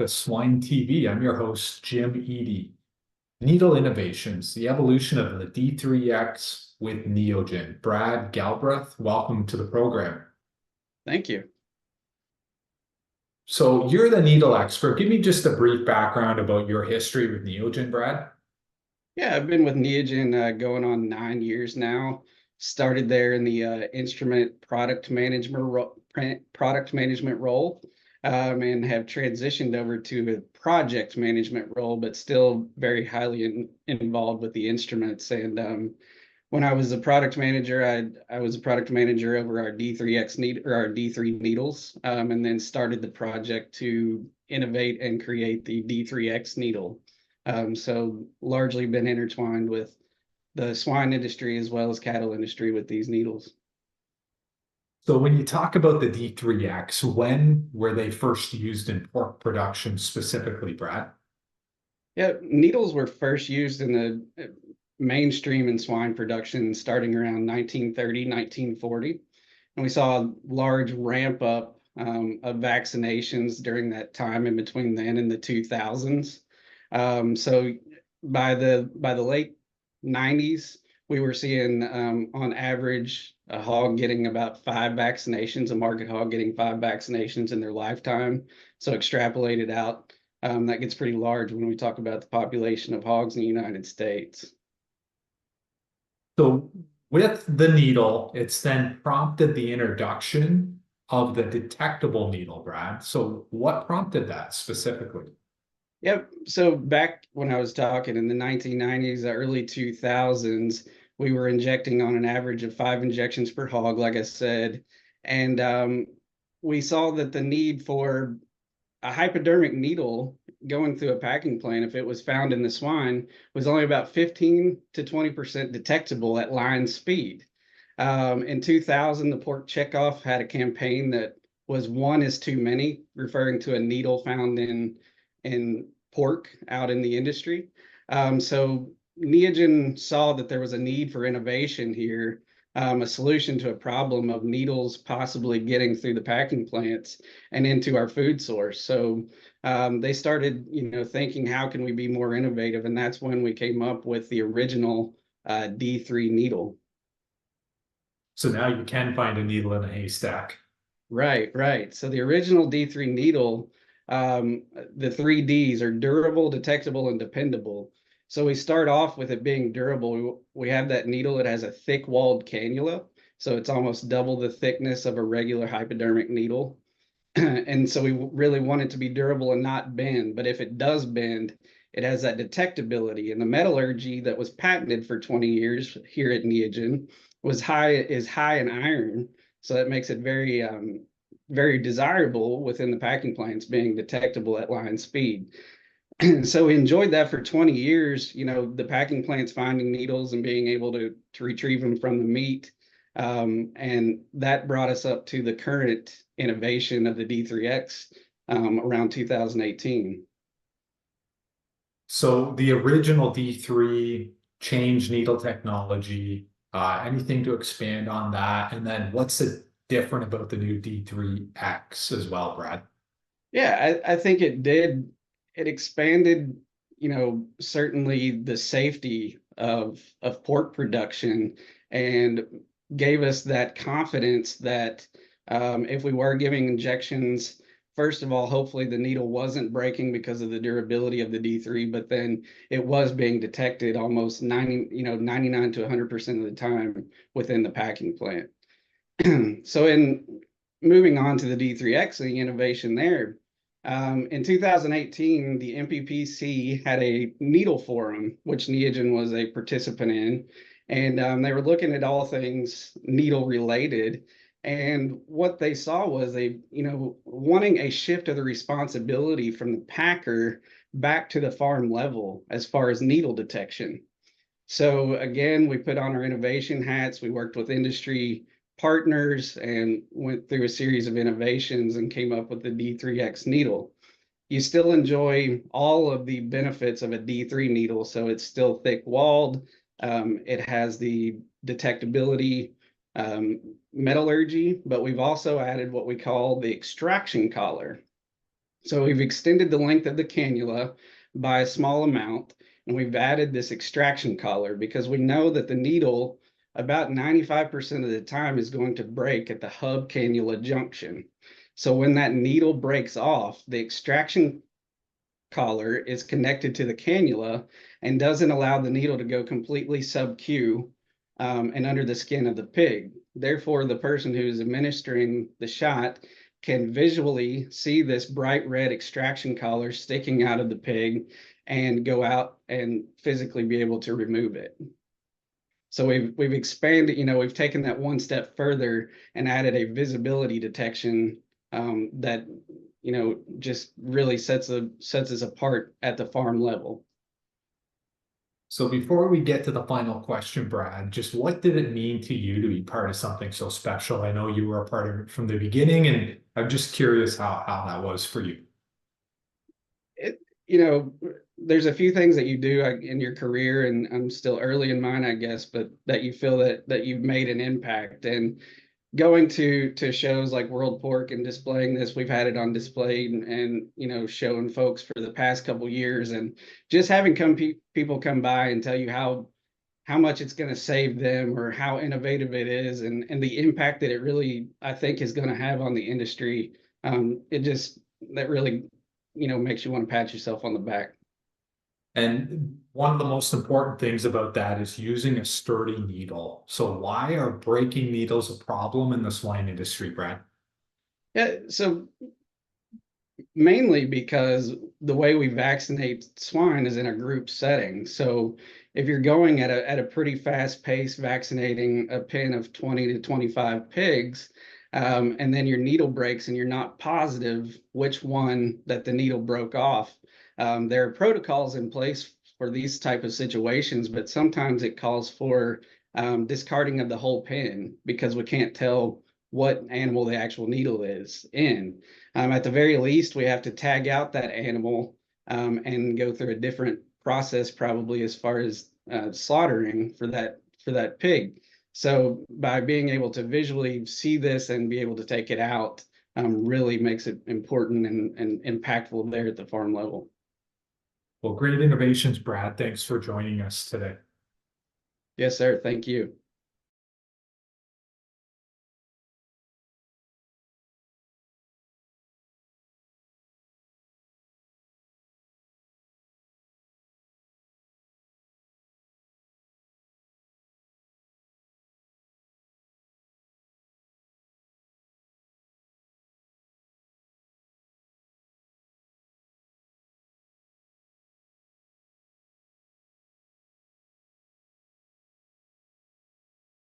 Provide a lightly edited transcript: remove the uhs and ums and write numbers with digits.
to Swine TV. I'm your host, Jim Eady. Needle Innovations, the evolution of the D3X with Neogen. Brad Galbreath, welcome to the program. Thank you. So you're the needle expert. Give me just a brief background about your history with Neogen, Brad. Yeah, I've been with Neogen going on 9 years now. Started there in the instrument product management role, and have transitioned over to a project management role, but still very highly involved with the instruments. And when I was a product manager, I was a product manager over our D3X or our D3 needles, and then started the project to innovate and create the D3X needle. So largely been intertwined with the swine industry as well as cattle industry with these needles. So when you talk about the D3X, when were they first used in pork production specifically, Brad? Yeah, needles were first used in the mainstream in swine production starting around 1930, 1940. And we saw a large ramp up of vaccinations during that time in between then and the 2000s. So by the late 90s, we were seeing on average a hog getting about 5 vaccinations, a market hog getting 5 vaccinations in their lifetime. So extrapolated out, that gets pretty large when we talk about the population of hogs in the United States. So with the needle, it's then prompted the introduction of the detectable needle, Brad. So what prompted that specifically? Yep. So back when I was talking in the 1990s, the early 2000s, we were injecting on an average of 5 injections per hog, like I said. And we saw that the need for a hypodermic needle going through a packing plant, if it was found in the swine, was only about 15 to 20% detectable at line speed. In 2000, the Pork Checkoff had a campaign that was one is too many, referring to a needle found in pork out in the industry. So Neogen saw that there was a need for innovation here, a solution to a problem of needles possibly getting through the packing plants and into our food source. So they started, thinking, how can we be more innovative? And that's when we came up with the original D3 needle. So now you can find a needle in a haystack. Right, right. So the original D3 needle, the 3 Ds are durable, detectable, and dependable. So we start off with it being durable. We have that needle. It has a thick walled cannula. So it's almost double the thickness of a regular hypodermic needle. And so we really want it to be durable and not bend. But if it does bend, it has that detectability. And the metallurgy that was patented for 20 years here at Neogen is high in iron. So that makes it very desirable within the packing plants being detectable at line speed. So we enjoyed that for 20 years, the packing plants finding needles and being able to retrieve them from the meat. And that brought us up to the current innovation of the D3X around 2018. So the original D3 change needle technology, anything to expand on that? And then what's it different about the new D3X as well, Brad? Yeah, I think it did. It expanded, certainly the safety of pork production and gave us that confidence that if we were giving injections, first of all, hopefully the needle wasn't breaking because of the durability of the D3, but then it was being detected almost 99 to 100% of the time within the packing plant. So in moving on to the D3X and the innovation there, in 2018, the MPPC had a needle forum, which Neogen was a participant in, and they were looking at all things needle related. And what they saw was wanting a shift of the responsibility from the packer back to the farm level as far as needle detection. So again, we put on our innovation hats. We worked with industry partners and went through a series of innovations and came up with the D3X needle. You still enjoy all of the benefits of a D3 needle, so it's still thick walled. It has the detectability, metallurgy, but we've also added what we call the extraction collar. So we've extended the length of the cannula by a small amount, and we've added this extraction collar because we know that the needle about 95% of the time is going to break at the hub cannula junction. So when that needle breaks off, the extraction collar is connected to the cannula and doesn't allow the needle to go completely sub-Q and under the skin of the pig. Therefore, the person who's administering the shot can visually see this bright red extraction collar sticking out of the pig and go out and physically be able to remove it. So we've expanded, we've taken that one step further and added a visibility detection that just really sets us apart at the farm level. So before we get to the final question, Brad, just what did it mean to you to be part of something so special? I know you were a part of it from the beginning, and I'm just curious how that was for you. There's a few things that you do in your career, and I'm still early in mine, I guess, but that you feel that you've made an impact. And going to shows like World Pork and displaying this, we've had it on display and showing folks for the past couple years, and just having people come by and tell you how much it's going to save them or how innovative it is, and the impact that it really, I think, is going to have on the industry. That really makes you want to pat yourself on the back. And one of the most important things about that is using a sturdy needle. So why are breaking needles a problem in the swine industry, Brad? Yeah, so mainly because the way we vaccinate swine is in a group setting. So if you're going at a pretty fast pace vaccinating a pen of 20 to 25 pigs, and then your needle breaks and you're not positive which one that the needle broke off, there are protocols in place for these type of situations, but sometimes it calls for discarding of the whole pen because we can't tell what animal the actual needle is in. At the very least, we have to tag out that animal and go through a different process, probably as far as slaughtering for that pig. So by being able to visually see this and be able to take it out really makes it important and impactful there at the farm level. Well, great innovations, Brad. Thanks for joining us today. Yes, sir. Thank you.